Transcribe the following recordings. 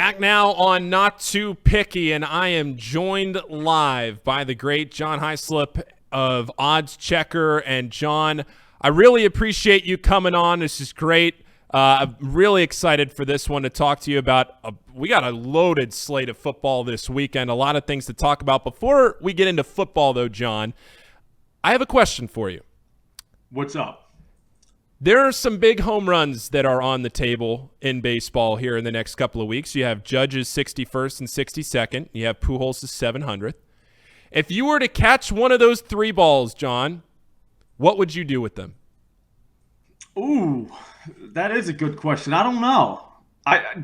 Back now on Not Too Picky, and I am joined live by the great John Hyslop of Oddschecker. And John, I really appreciate you coming on. This is great. I'm really excited for this one to talk to you about. We got a loaded slate of football this weekend, a lot of things to talk about. Before we get into football, though, John, I have a question for you. What's up? There are some big home runs that are on the table in baseball here in the next couple of weeks. You have Judge's 61st and 62nd. You have Pujols' 700th. If you were to catch one of those three balls, John, what would you do with them? Ooh, that is a good question. I don't know.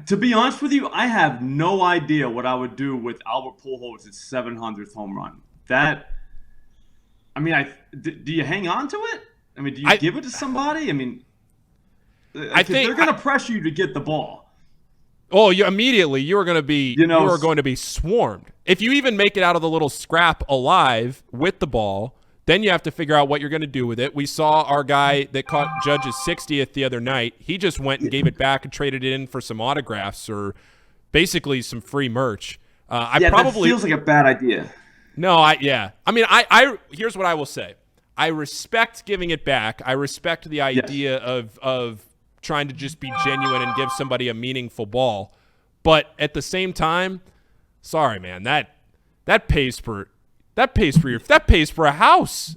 To be honest with you, I have no idea what I would do with Albert Pujols' 700th home run. Do you hang on to it? I mean, do you give it to somebody? I mean, I think they're going to pressure you to get the ball. Oh, you are going to be you are going to be swarmed. If you even make it out of the little scrap alive with the ball, then you have to figure out what you're going to do with it. We saw our guy that caught Judge's 60th the other night. He just went and gave it back and traded it in for some autographs or basically some free merch. That feels like a bad idea. No, here's what I will say. I respect giving it back. I respect the idea of trying to just be genuine and give somebody a meaningful ball. But at the same time, sorry, man, that pays for a house.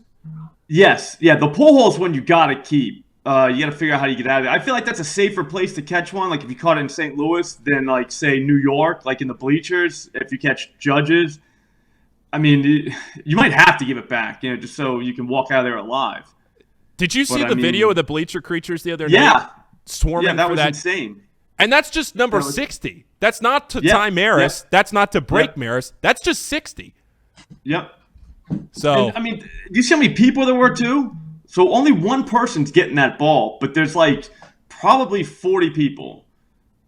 Yes, yeah, the Pujols one you gotta keep. You gotta figure out how you get out of it. I feel like that's a safer place to catch one. Like if you caught it in St. Louis than like say New York, like in the bleachers. If you catch Judges. I mean, you might have to give it back, just so you can walk out of there alive. Did you see the video of the bleacher creatures the other night? Swarming for that. Yeah, that was insane. And that's just number 60. That's not to tie Maris. Yeah. That's not to break Maris. That's just 60. Yep. So, and, do you see how many people there were, too? So only one person's getting that ball, but there's like probably 40 people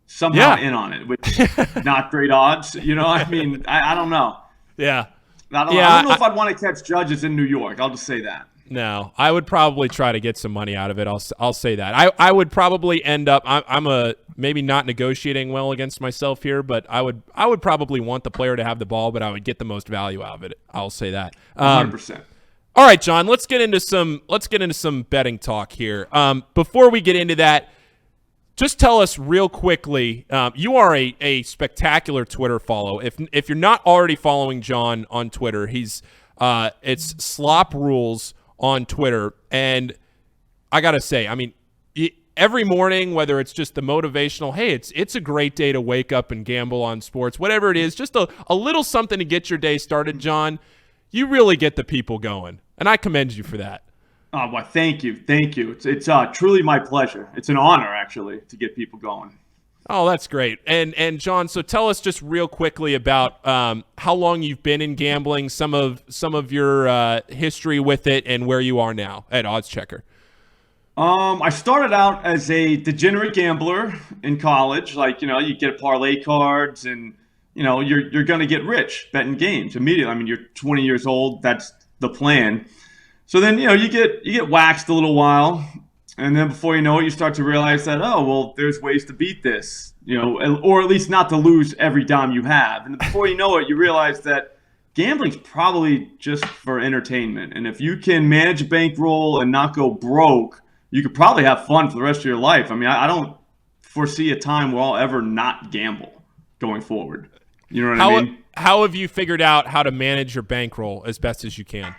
somehow in on it, which not great odds. I don't know. Yeah. I don't know if I'd want to catch Judges in New York. I'll just say that. No, I would probably try to get some money out of it. I'll say that. I would probably end up. I'm maybe not negotiating well against myself here, but I would probably want the player to have the ball, but I would get the most value out of it. I'll say that. 100%. All right, John. Let's get into some betting talk here. Before we get into that, just tell us real quickly. You are a spectacular Twitter follow. If you're not already following John on Twitter, it's Slop Rules on Twitter, and I gotta say, every morning, whether it's just the motivational, hey, it's a great day to wake up and gamble on sports, whatever it is, just a little something to get your day started, John. You really get the people going, and I commend you for that. Oh, well, thank you. It's truly my pleasure. It's an honor, actually, to get people going. Oh, that's great. And John, so tell us just real quickly about how long you've been in gambling, some of your history with it, and where you are now at Oddschecker. I started out as a degenerate gambler in college. Like, you get parlay cards, and you're going to get rich betting games immediately. You're 20 years old. That's the plan. So then, you get waxed a little while, and then before you know it, you start to realize that, there's ways to beat this, or at least not to lose every dime you have. And before you know it, you realize that gambling's probably just for entertainment. And if you can manage a bankroll and not go broke, you could probably have fun for the rest of your life. I don't foresee a time where I'll ever not gamble going forward. You know what I mean? How have you figured out how to manage your bankroll as best as you can?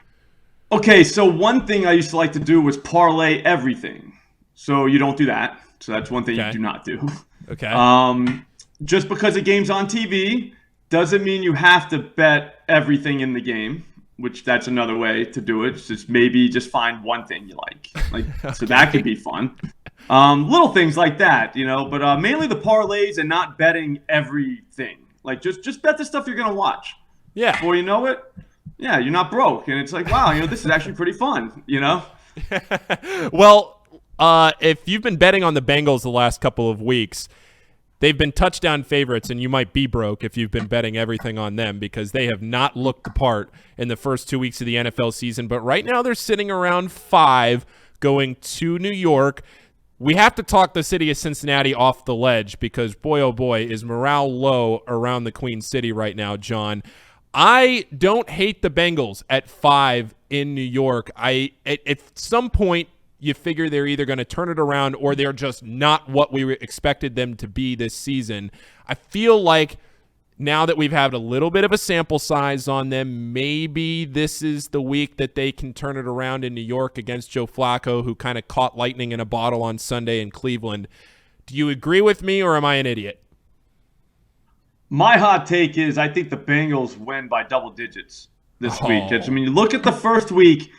Okay, so one thing I used to like to do was parlay everything. So you don't do that. So that's one thing you do not do. Okay. Just because a game's on TV doesn't mean you have to bet everything in the game, which that's another way to do it. It's just maybe just find one thing you like. Okay. So that could be fun. Little things like that, but mainly the parlays and not betting everything. Like just bet the stuff you're going to watch. Yeah. Before you know it, yeah, you're not broke. And it's like, wow, this is actually pretty fun, Well, if you've been betting on the Bengals the last couple of weeks, they've been touchdown favorites, and you might be broke if you've been betting everything on them because they have not looked the part in the first 2 weeks of the NFL season. But right now they're sitting around 5 going to New York. we have to talk the city of Cincinnati off the ledge because, boy, oh boy, is morale low around the Queen City right now, John. I don't hate the Bengals at 5 in New York. At some point, you figure they're either going to turn it around or they're just not what we expected them to be this season. I feel like now that we've had a little bit of a sample size on them, maybe this is the week that they can turn it around in New York against Joe Flacco, who kind of caught lightning in a bottle on Sunday in Cleveland. Do you agree with me, or am I an idiot? My hot take is I think the Bengals win by double digits this week. I mean, you look at the first week,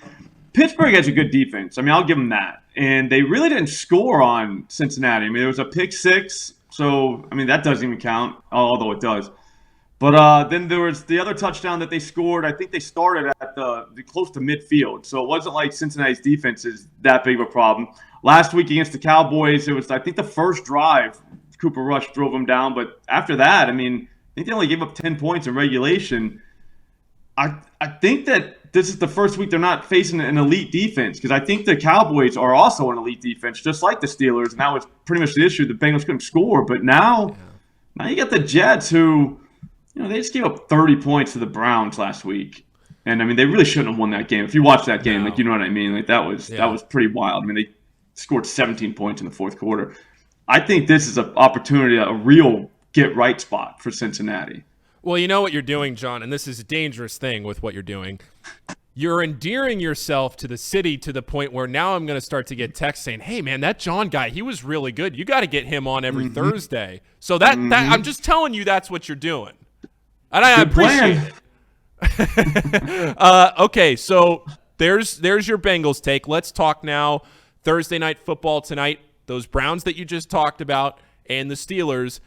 Pittsburgh has a good defense. I mean, I'll give them that. And they really didn't score on Cincinnati. I mean, there was a pick six, so, I mean, that doesn't even count, although it does. But then there was the other touchdown that they scored. I think they started at the close to midfield. So it wasn't like Cincinnati's defense is that big of a problem. Last week against the Cowboys, it was, I think, the first drive, Cooper Rush drove them down. But after that, I mean, I think they only gave up 10 points in regulation. I think that this is the first week they're not facing an elite defense, because I think the Cowboys are also an elite defense, just like the Steelers. And that was pretty much the issue. The Bengals couldn't score. But now you got the Jets who – they just gave up 30 points to the Browns last week. And, I mean, they really shouldn't have won that game. If you watch that game, you know what I mean? Like, that was pretty wild. I mean, they scored 17 points in the fourth quarter. I think this is an opportunity, a real get-right spot for Cincinnati. Well, you know what you're doing, John, and this is a dangerous thing with what you're doing. You're endearing yourself to the city to the point where now I'm going to start to get texts saying, hey, man, that John guy, he was really good. You got to get him on every Thursday. So that I'm just telling you that's what you're doing. And I appreciate it. Okay, so there's your Bengals take. Let's talk now Thursday night football tonight. Those Browns that you just talked about and the Steelers,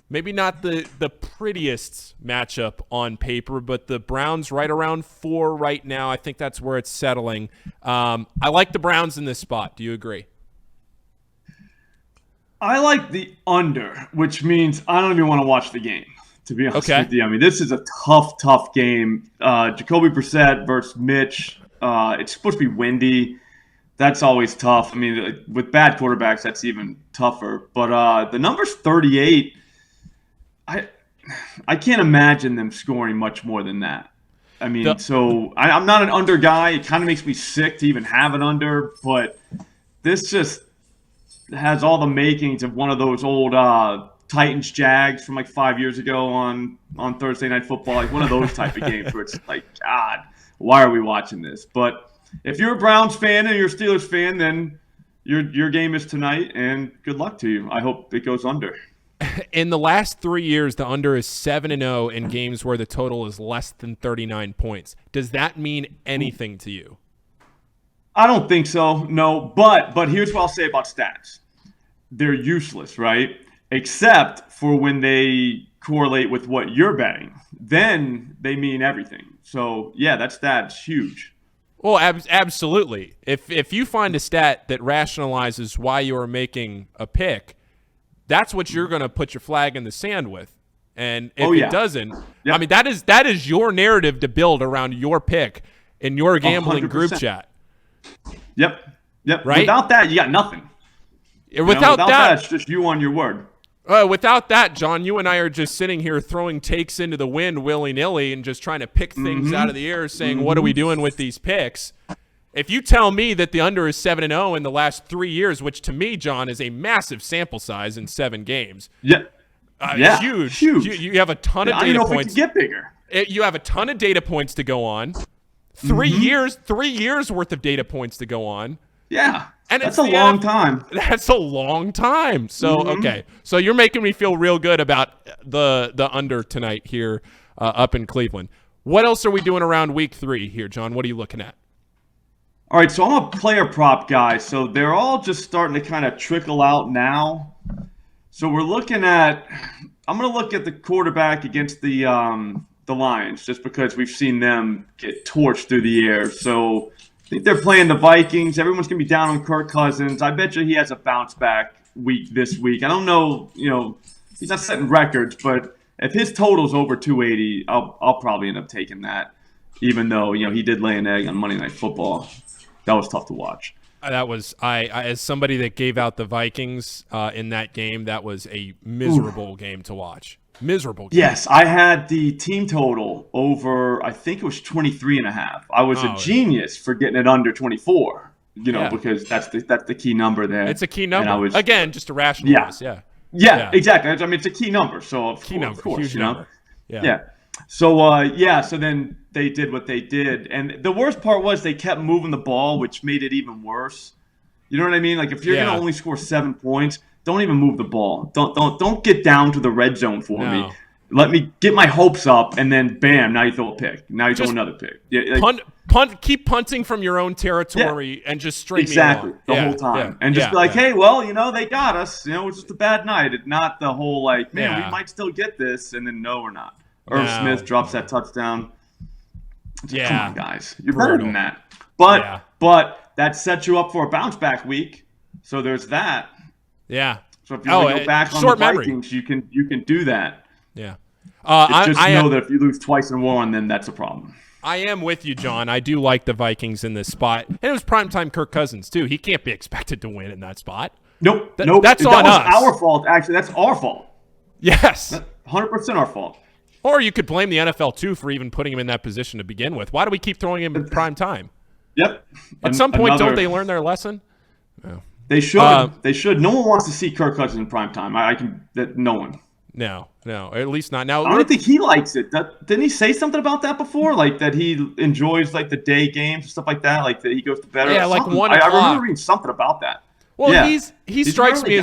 maybe not the prettiest matchup on paper, but the Browns right around 4 right now. I think that's where it's settling. I like the Browns in this spot. Do you agree? I like the under, which means I don't even want to watch the game, to be honest with you. I mean, this is a tough game. Jacoby Brissett versus Mitch. It's supposed to be windy. That's always tough. I mean, with bad quarterbacks, that's even tougher. But the number's 38. I can't imagine them scoring much more than that. I mean, I'm not an under guy. It kind of makes me sick to even have an under. But this just has all the makings of one of those old Titans Jags from like 5 years ago on Thursday Night Football, like one of those type of games where it's like, God, why are we watching this? But if you're a Browns fan and you're a Steelers fan, then your game is tonight, and good luck to you. I hope it goes under. In the last 3 years, the under is 7-0 in games where the total is less than 39 points. Does that mean anything to you? I don't think so, no. But here's what I'll say about stats. They're useless, right? Except for when they correlate with what you're betting. Then they mean everything. So, yeah, that's huge. Well, absolutely. If you find a stat that rationalizes why you're making a pick, that's what you're going to put your flag in the sand with. And if it doesn't, I mean, that is your narrative to build around your pick in your gambling 100%. Group chat. Yep. Right? Without that, you got nothing. Without that, it's just you on your word. Without that, John, you and I are just sitting here throwing takes into the wind willy-nilly and just trying to pick things out of the air saying, what are we doing with these picks? If you tell me that the under is 7-0 in the last 3 years, which to me, John, is a massive sample size in 7 games. It's huge. You have a ton of data points. If it can get bigger. You have a ton of data points to go on. 3 years worth of data points to go on. Yeah. And that's a long time. That's a long time. So, okay. So you're making me feel real good about the under tonight here up in Cleveland. What else are we doing around week 3 here, John? What are you looking at? All right, so I'm a player prop guy. So they're all just starting to kind of trickle out now. So I'm going to look at the quarterback against the Lions, just because we've seen them get torched through the air. So I think they're playing the Vikings. Everyone's going to be down on Kirk Cousins. I bet you he has a bounce back week this week. I don't know, he's not setting records, but if his total's over 280, I'll probably end up taking that, even though, he did lay an egg on Monday Night Football. That was tough to watch. That was I as somebody that gave out the Vikings in that game. That was a miserable game to watch. Miserable game. Yes, I had the team total over, I think it was 23.5. I was a genius for getting it under 24, because that's the key number there. It's a key number. Again, just to rationalize. Yeah, exactly. I mean, it's a key number. So, of course, huge number. Yeah. So then they did what they did. And the worst part was they kept moving the ball, which made it even worse. You know what I mean? Like, if you're going to only score 7 points, don't even move the ball. Don't get down to the red zone for me. Let me get my hopes up, and then bam, now you throw a pick. Now you throw another pick. Keep punting from your own territory and just straight me along. The whole time. And just be like, hey, well, they got us. It's just a bad night. It's not the whole like, man, we might still get this, and then no, we're not. Irv Smith drops that touchdown. Come on, guys. You're better than that. But that sets you up for a bounce back week. So there's that. Yeah. So if you want to go back on the Vikings, you can do that. Yeah. Just know that if you lose twice in one, then that's a problem. I am with you, John. I do like the Vikings in this spot. And it was primetime Kirk Cousins, too. He can't be expected to win in that spot. Nope. That's on us. That was our fault, actually. That's our fault. Yes. That's 100% our fault. Or you could blame the NFL, too, for even putting him in that position to begin with. Why do we keep throwing him in prime time? Yep. At some point, don't they learn their lesson? Oh. They should. They should. No one wants to see Kirk Cousins in prime time. No one. No, at least not now. I don't think he likes it. Didn't he say something about that before? Like that he enjoys like the day games and stuff like that. Like that he goes to bed. Yeah, like 1 o'clock. I remember reading something about that. Well, he strikes me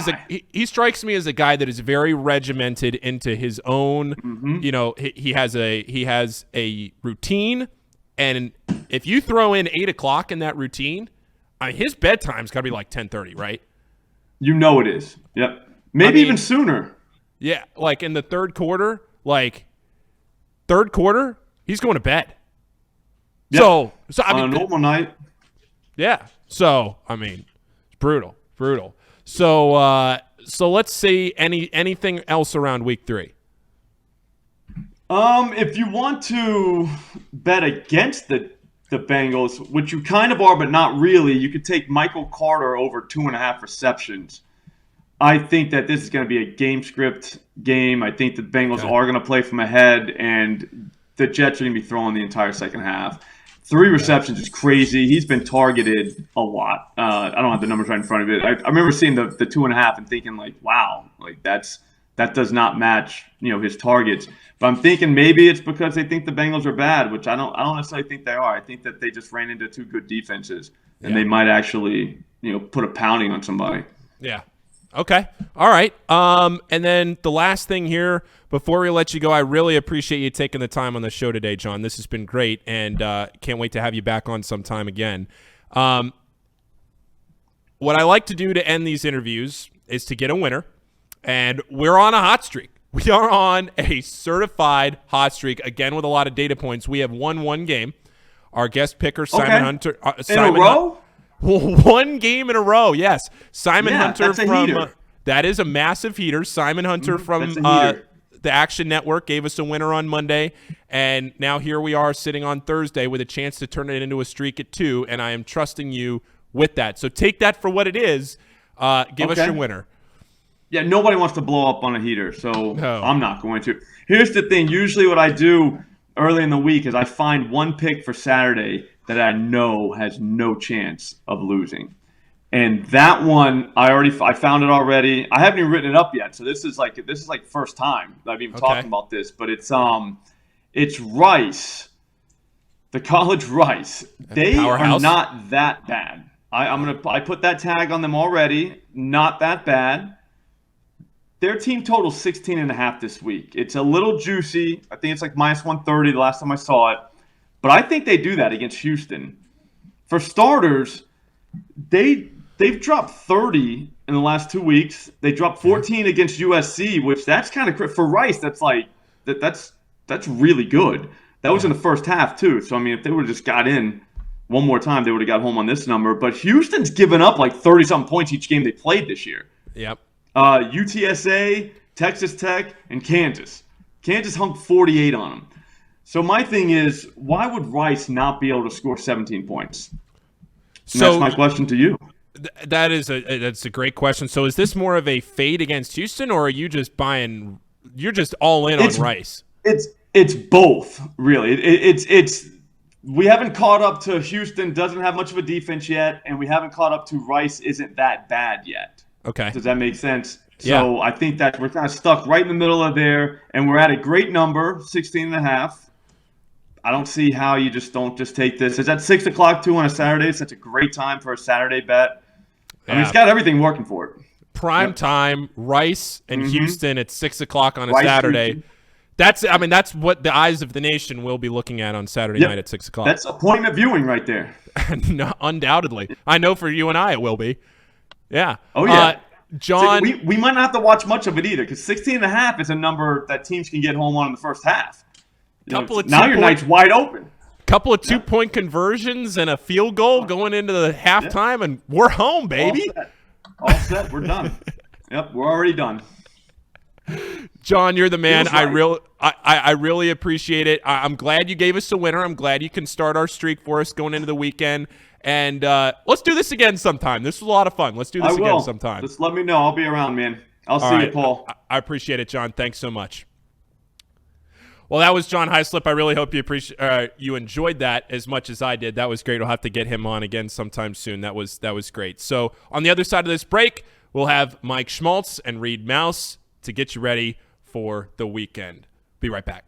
as a guy that is very regimented into his own. Mm-hmm. He has a routine, and if you throw in 8 o'clock in that routine, his bedtime's got to be like 10:30, right? It is. Yep. Maybe even sooner. Yeah, like in the third quarter, he's going to bed. Yep. So on a normal night. Yeah. So it's brutal. So let's see anything else around week 3. If you want to bet against the Bengals, which you kind of are, but not really, you could take Michael Carter over 2.5 receptions. I think that this is going to be a game script game. I think the Bengals are going to play from ahead, and the Jets are going to be throwing the entire second half. 3 receptions is crazy. He's been targeted a lot. I don't have the numbers right in front of it. I remember seeing the 2.5 and thinking like, wow, like that does not match his targets. But I'm thinking maybe it's because they think the Bengals are bad, which I don't necessarily think they are. I think that they just ran into 2 good defenses, and they might actually put a pounding on somebody. Yeah. Okay. All right. And then the last thing here, before we let you go, I really appreciate you taking the time on the show today, John. This has been great, and can't wait to have you back on sometime again. What I like to do to end these interviews is to get a winner, and we're on a hot streak. We are on a certified hot streak, again with a lot of data points. We have won 1 game. Our guest picker, Simon Hunter. In a row? 1 game in a row, yes. Simon Hunter from that is a massive heater. Simon Hunter from the Action Network gave us a winner on Monday, and now here we are sitting on Thursday with a chance to turn it into a streak at 2, and I am trusting you with that. So take that for what it is. Give us your winner. Yeah, nobody wants to blow up on a heater, so I'm not going to. Here's the thing. Usually what I do early in the week is I find 1 pick for Saturday that I know has no chance of losing. And that one, I found it already. I haven't even written it up yet, so this is like first time I've even talking about this. But it's Rice, the college Rice. They are not that bad. I put that tag on them already. Not that bad. Their team total 16.5 this week. It's a little juicy. I think it's like -130 the last time I saw it. But I think they do that against Houston. For starters, they've dropped 30 in the last 2 weeks. They dropped 14 against USC, which that's kind of for Rice. That's like that's really good. That was in the first half too. So I mean, if they would have just got in one more time, they would have got home on this number. But Houston's given up like 30-something points each game they played this year. Yep. UTSA, Texas Tech, and Kansas. Kansas hung 48 on them. So my thing is, why would Rice not be able to score 17 points? that's my question to you. That's a great question. So is this more of a fade against Houston, or are you just you're just all in on Rice? It's both, really. It's we haven't caught up to Houston, doesn't have much of a defense yet, and we haven't caught up to Rice isn't that bad yet. Okay. Does that make sense? So I think that we're kind of stuck right in the middle of there, and we're at a great number, 16.5. I don't see how you don't take this. It's at 6 o'clock too on a Saturday. It's such a great time for a Saturday bet. I mean, it's got everything working for it. Prime time, Rice and Houston at 6 o'clock on a Saturday. Houston. That's what the eyes of the nation will be looking at on Saturday night at 6 o'clock. That's appointment viewing right there. No, undoubtedly. I know for you and I it will be. Yeah. Oh, yeah. John. So we might not have to watch much of it either, because 16.5 is a number that teams can get home on in the first half. Now your night's wide open. Couple of 2-point conversions and a field goal going into the halftime, and we're home, baby. All set. We're done. Yep, we're already done. John, you're the man. Right. I really appreciate it. I'm glad you gave us a winner. I'm glad you can start our streak for us going into the weekend. And let's do this again sometime. This was a lot of fun. Let's do this again sometime. Just let me know. I'll be around, man. I'll see you, Paul. I appreciate it, John. Thanks so much. Well, that was John Hyslop. I really hope you enjoyed that as much as I did. That was great. We'll have to get him on again sometime soon. That was great. So on the other side of this break, we'll have Mike Schmaltz and Reed Mouse to get you ready for the weekend. Be right back.